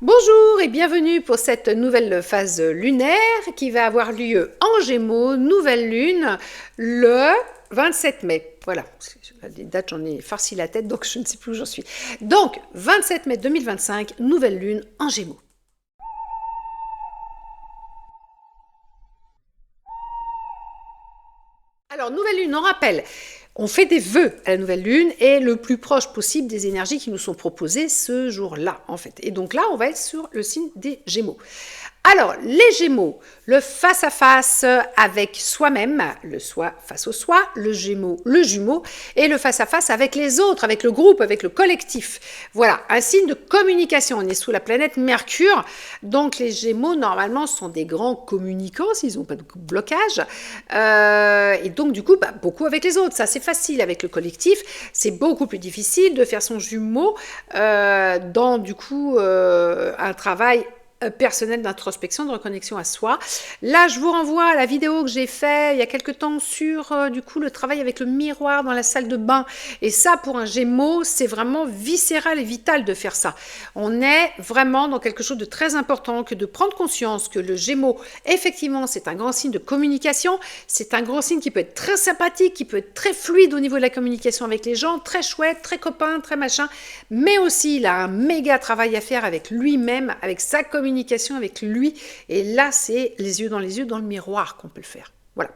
Bonjour et bienvenue pour cette nouvelle phase lunaire qui va avoir lieu en Gémeaux, nouvelle lune, le 27 mai. Voilà, les dates, j'en ai farci la tête, donc je ne sais plus où j'en suis. Donc, 27 mai 2025, nouvelle lune en Gémeaux. Alors, nouvelle lune, on rappelle, on fait des vœux à la nouvelle lune et le plus proche possible des énergies qui nous sont proposées ce jour-là, en fait. Et donc là, on va être sur le signe des Gémeaux. Alors, les Gémeaux, le face-à-face avec soi-même, le soi face au soi, le jumeau, et le face-à-face avec les autres, avec le groupe, avec le collectif. Voilà, un signe de communication. On est sous la planète Mercure, donc les Gémeaux, normalement, sont des grands communicants, s'ils n'ont pas de blocage. Et donc, du coup, beaucoup avec les autres. Ça, c'est facile avec le collectif. C'est beaucoup plus difficile de faire son jumeau dans, du coup, un travail personnel d'introspection, de reconnexion à soi. Là, je vous renvoie à la vidéo que j'ai faite il y a quelques temps sur du coup le travail avec le miroir dans la salle de bain. Et ça, pour un Gémeaux, c'est vraiment viscéral et vital de faire ça. On est vraiment dans quelque chose de très important, que de prendre conscience que le Gémeaux, effectivement, c'est un grand signe de communication. C'est un grand signe qui peut être très sympathique, qui peut être très fluide au niveau de la communication avec les gens, très chouette, très copain, très machin. Mais aussi, il a un méga travail à faire avec lui-même, avec sa communication avec lui, et là c'est les yeux, dans le miroir qu'on peut le faire. Voilà.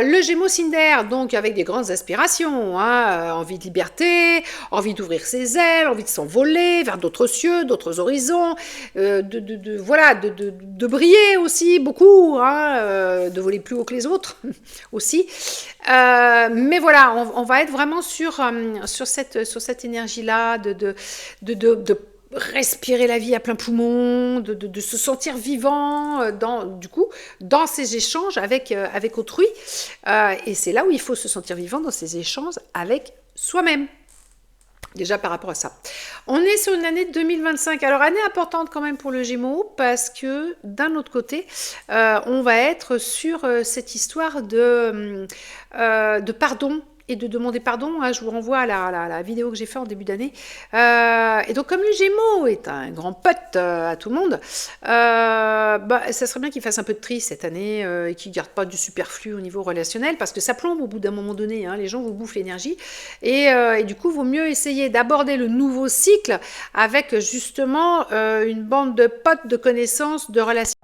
Le Gémeaux signe d'air, donc avec des grandes aspirations, hein, envie de liberté, envie d'ouvrir ses ailes, envie de s'envoler vers d'autres cieux, d'autres horizons, de briller aussi beaucoup, hein, de voler plus haut que les autres aussi. Mais voilà, on va être vraiment sur cette énergie-là de respirer la vie à plein poumon, de se sentir vivant dans ces échanges avec autrui. Et c'est là où il faut se sentir vivant, dans ces échanges avec soi-même. Déjà par rapport à ça. On est sur une année 2025. Alors, année importante quand même pour le Gémeaux, parce que d'un autre côté, on va être sur cette histoire de pardon et de demander pardon. Je vous renvoie à la vidéo que j'ai faite en début d'année. Et donc, comme le Gémeaux est un grand pote à tout le monde, ça serait bien qu'il fasse un peu de tri cette année et qu'il ne garde pas du superflu au niveau relationnel, parce que ça plombe au bout d'un moment donné. Hein, les gens vous bouffent l'énergie. Et du coup, il vaut mieux essayer d'aborder le nouveau cycle avec justement une bande de potes, de connaissances, de relations